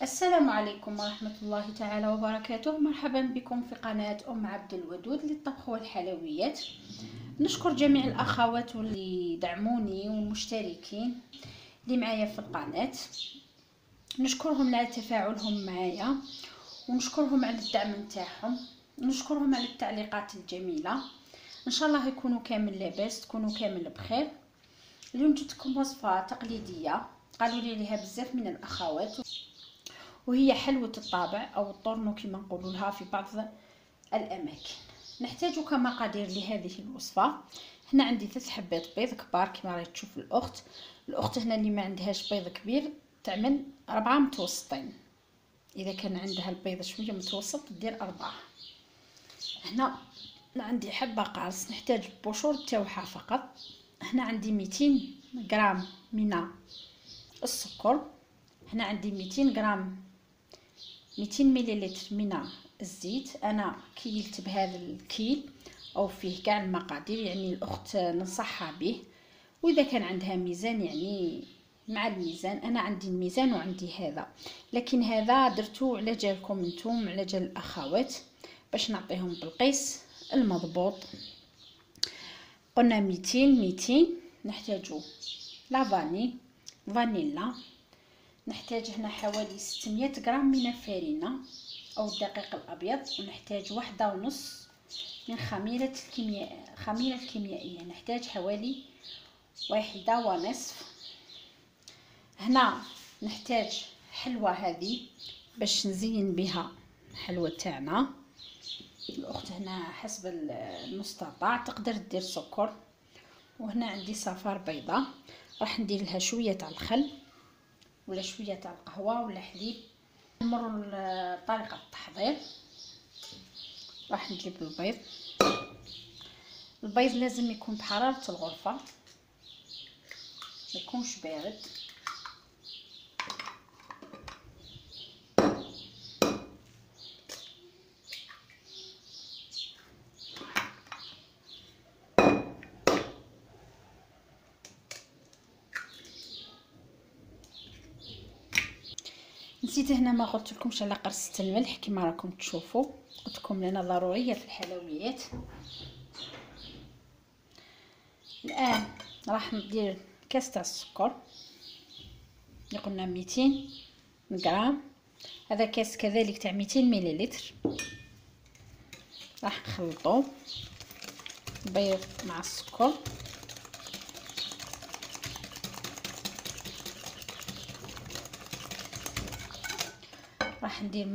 السلام عليكم ورحمة الله تعالى وبركاته. مرحبا بكم في قناة أم عبد الودود للطبخ والحلويات. نشكر جميع الأخوات اللي دعموني والمشتركين اللي معايا في القناة، نشكرهم على تفاعلهم معايا ونشكرهم على الدعم نتاعهم ونشكرهم على التعليقات الجميلة. ان شاء الله يكونوا كامل لاباس، تكونوا كامل بخير. اليوم جبتكم وصفة تقليدية قالوا لي عليها بزاف من الأخوات، وهي حلوة الطابع أو الطرنو كما نقولوا لها في بعض الأماكن. نحتاج كمقادير لهذه الوصفة. هنا عندي 3 حبات بيض كبار كما راهي تشوف الأخت هنا اللي ما عندهاش بيض كبير تعمل 4 متوسطين، إذا كان عندها البيض شوية متوسط دير 4. هنا عندي حبة قارص نحتاج بشور تاوعها فقط. هنا عندي 200 غرام من السكر. هنا عندي 200 غرام 200 مليلتر من الزيت. انا كيلت بهذا الكيل او فيه كاع المقادير، يعني الاخت ننصحها به، واذا كان عندها ميزان يعني مع الميزان. انا عندي الميزان وعندي هذا، لكن هذا درتو على جالكم نتوما على جال الاخوات باش نعطيهم بالقيس المضبوط. قلنا 200 نحتاجو لا فانيلا. نحتاج هنا حوالي 600 غرام من الفارينة او الدقيق الابيض، ونحتاج 1.5 من خميرة الكيميائية. نحتاج حوالي 1.5. هنا نحتاج حلوة هذه باش نزين بها حلوة تاعنا. الاخت هنا حسب المستطاع تقدر دير سكر. وهنا عندي صفار بيضة، راح ندير لها شوية تاع الخل ولا شويه تاع القهوه ولا حليب. نمر لطريقه التحضير. راح نجيب البيض لازم يكون بحراره الغرفه، ما يكونش بارد. نسيت هنا ما قلت لكمش على قرصه الملح كما راكم تشوفوا، قلت لكم لنا ضروريه في الحلويات. الان راح ندير كاس تاع السكر اللي قلنا 200 غرام. هذا كاس كذلك تاع 200 مليلتر. راح نخلطو البيض مع السكر. راح ندير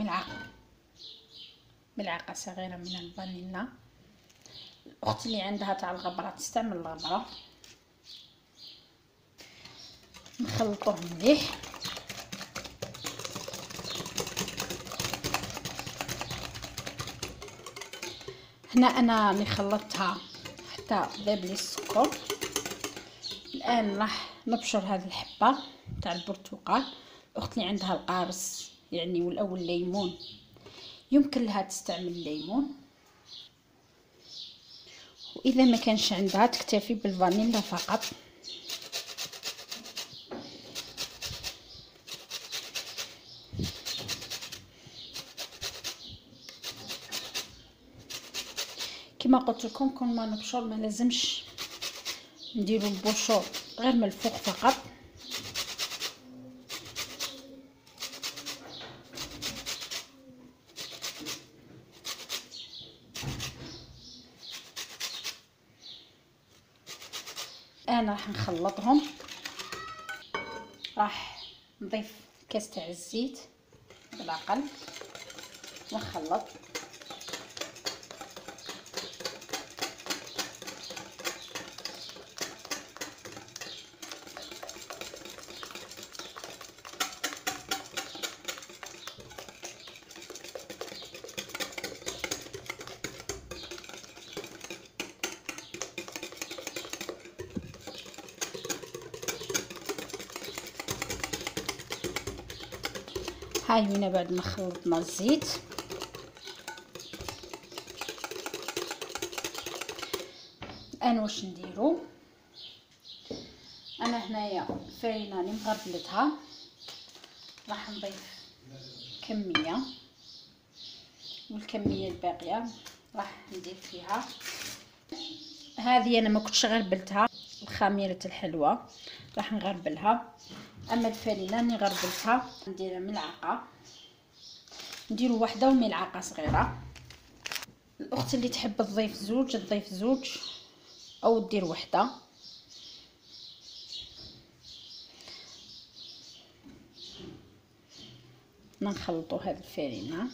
ملعقه صغيره من الفانيلا. الاخت اللي عندها تاع الغبره تستعمل الغبره. نخلطوه مليح. هنا انا اللي خلطتها حتى ذاب لي السكر. الان راح نبشر هذه الحبه تاع البرتقال. الاخت اللي عندها القارص يعني والاول الليمون يمكن لها تستعمل الليمون، واذا ما كانش عندها تكتفي بالفانيلا فقط. كما قلت لكم كل ما نبشر ما لازمش نديروا البشور غير من الفوق فقط. انا راح نخلطهم. راح نضيف كاس تاع الزيت بالاقل ونخلط. هاي هنا بعد ما خلطنا الزيت الان واش نديرو. انا هنايا الفرينه اللي مغربلتها راح نضيف كميه، والكميه الباقيه راح ندير فيها. هذه انا ما كنتش غربلتها، الخميره الحلوه راح نغربلها. اما الفرينه راني غربلتها، ندير ملعقه، نديروا واحده وملعقه صغيره. الاخت اللي تحب تضيف زوج تضيف زوج او دير وحده. نخلطوا هذه الفرينه.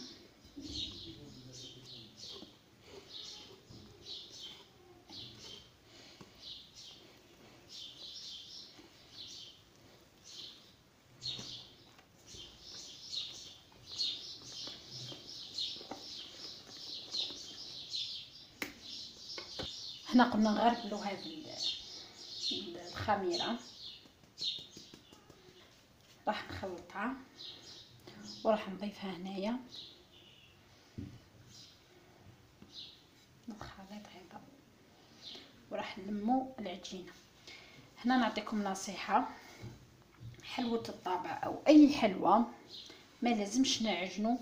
هنا قلنا نغربلو هذه الخميره، راح نخلطها وراح نضيفها هنايا الخليط هذا، وراح نلمو العجينه. هنا نعطيكم نصيحه، حلوه الطابع او اي حلوه ما لازمش نعجنوا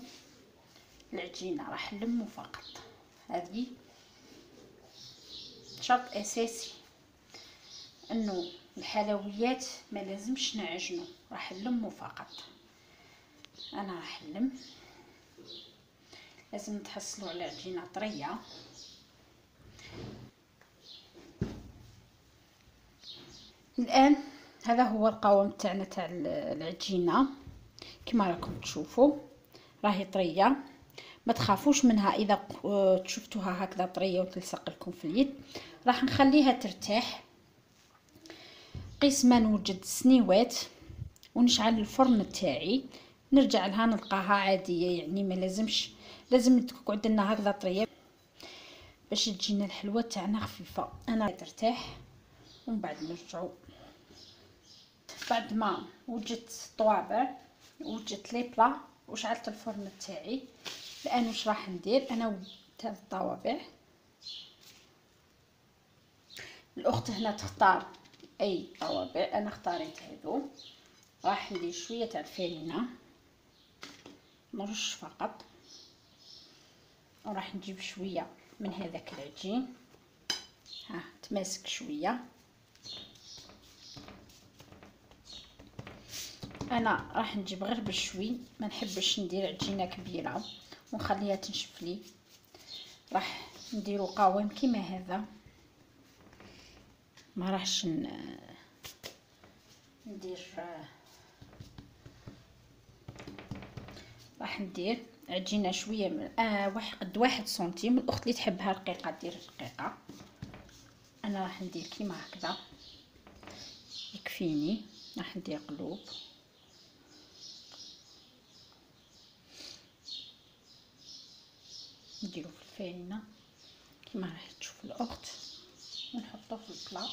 العجينه، راح نلمو فقط. هذه شرط اساسي، انه الحلويات ما لازمش نعجنوا، راح نلمو فقط. انا راح نلم، لازم تحصلوا على عجينه طريه. الان هذا هو القوام تاعنا تاع العجينه، كما راكم تشوفوا راهي طريه. ما تخافوش منها اذا شفتوها هكذا طريه وتلصق لكم في اليد، راح نخليها ترتاح. قيس ما نوجد سنيوات ونشعل الفرن تاعي، نرجع لها نلقاها عاديه. يعني ما لازم تقعد لنا هكذا طريه باش تجينا الحلوه تاعنا خفيفه. انا ترتاح ومن بعد نرجعوا. بعد ما وجدت الطوابع وجدت لي بلا وشعلت الفرن تاعي، الان واش راح ندير؟ انا وجدت هذه الطوابع. الاخت هنا تختار اي طوابع، انا اختاريت هذو. راح ندير شويه تاع الفرينه، نرش فقط، وراح نجيب شويه من هذاك العجين، ها تماسك شويه. انا راح نجيب غير بشوي، ما نحبش ندير عجينه كبيره ونخليها تنشف لي. راح نديرو قوام كيما هذا، ما راحش ندير. راح ندير عجينه شويه من قد 1 سنتيم. الاخت اللي تحبها رقيقه دير رقيقه، انا راح ندير كيما هكذا يكفيني. راح ندير قلوب، نديرو في الفرينه كيما راح تشوف الاخت، ونحطوه في البلا.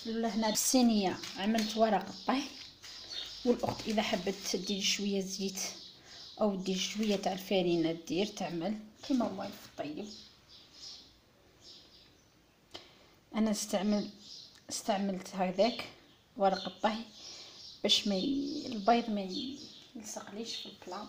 هنا بالصينيه عملت ورق الطهي، والاخت اذا حبت دير شويه زيت او دير شويه تاع الفرينه دير تعمل كيما هو في الطيب. انا استعملت هذاك ورق الطهي باش البيض ما يلصقليش في البلا.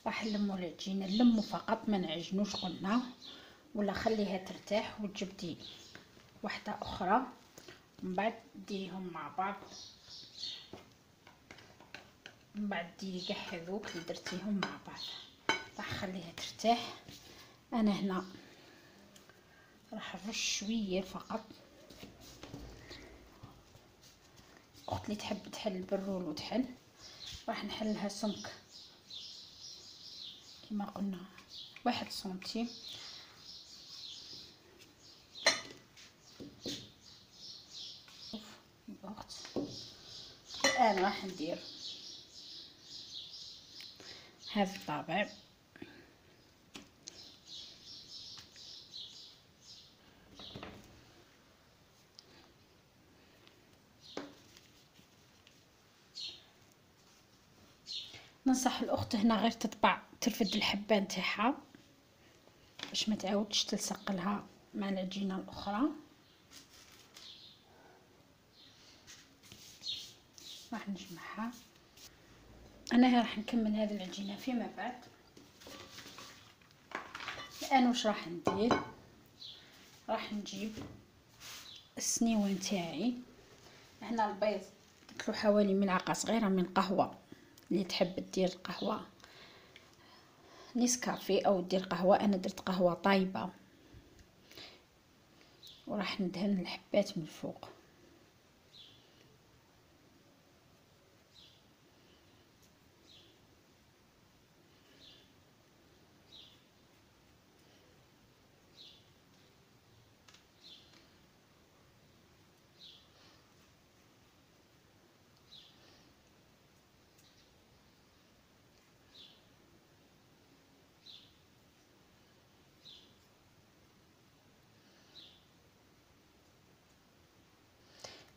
راح نلمو العجينه، نلمو فقط ما نعجنوش قلنا، ولا خليها ترتاح وتجبدي واحده اخرى من بعد ديريهم مع بعض. من بعد ديري كاع هذوك اللي درتيهم مع بعض، راح خليها ترتاح. انا هنا راح نرش شويه فقط. الاخت اللي تحب تحل بالرول وتحل، راح نحلها سمك كما قلنا 1 سنتيم. الاخت الان راح ندير هذا الطابع. ننصح الاخت هنا غير تطبع ترفد الحبه نتاعها باش ما تعاودش تلصق لها مع العجينه الاخرى. راح نجمعها. انا راح نكمل هذه العجينه فيما بعد. الان واش راح ندير؟ راح نجيب السنيوه تاعي. هنا البيض درت له حوالي ملعقه صغيره من قهوه، اللي تحب دير القهوه نسكافيه او دير قهوه، انا درت قهوه طايبه. وراح ندهن الحبات من الفوق.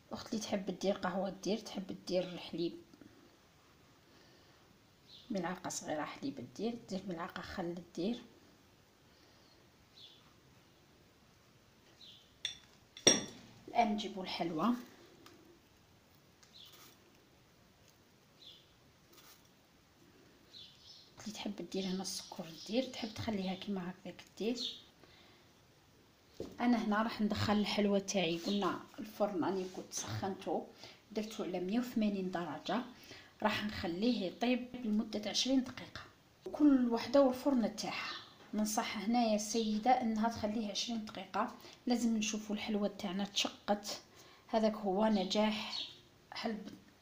الاخت اللي تحب دير قهوه دير، تحب دير الحليب ملعقه صغيره حليب دير ملعقه خل دير. الان نجيبوا الحلوى. اللي تحب دير هنا السكر دير، تحب تخليها كيما هكاك دير. انا هنا راح ندخل الحلوى تاعي. قلنا الفرن راني كنت سخنته درته على 180 درجه، راح نخليه يطيب لمده 20 دقيقه. كل وحده والفرن تاعها. ننصح هنايا السيده انها تخليه 20 دقيقه. لازم نشوفوا الحلوى تاعنا تشقت، هذاك هو نجاح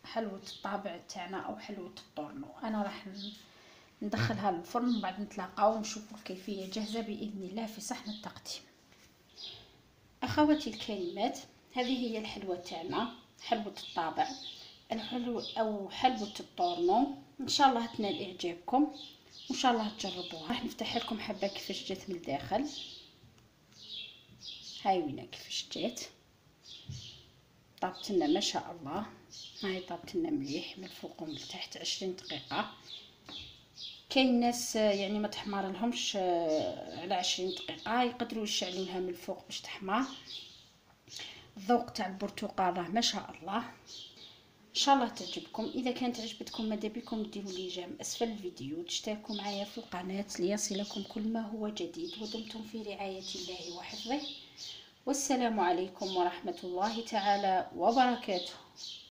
حلوة الطابع تاعنا او حلوة الطورنو. انا راح ندخلها للفرن ومن بعد نتلاقاو ونشوفوا الكيفيه جاهزه باذن الله في صحن التقديم. اخواتي الكريمات، هذه هي الحلوة تاعنا، حلوة الطابع الحلو او حلوة الطورنو. ان شاء الله تنال اعجابكم وان شاء الله تجربوها. راح نفتح لكم حبه كيفاش جات من الداخل. هاي وينه كيفاش جات، طابت لنا ما شاء الله. هاي طابت لنا مليح من الفوق ومن التحت 20 دقيقه. كاين ناس يعني ما تحمر لهمش على 20 دقيقه، يقدروا يشعلوا لها من الفوق باش تحمر. الذوق تاع البرتقال راه ما شاء الله. ان شاء الله تعجبكم. اذا كانت عجبتكم ماذا بكم ديروا لي جيم اسفل الفيديو، تشتركوا معايا في القناه ليصلكم كل ما هو جديد. ودمتم في رعايه الله وحفظه، والسلام عليكم ورحمه الله تعالى وبركاته.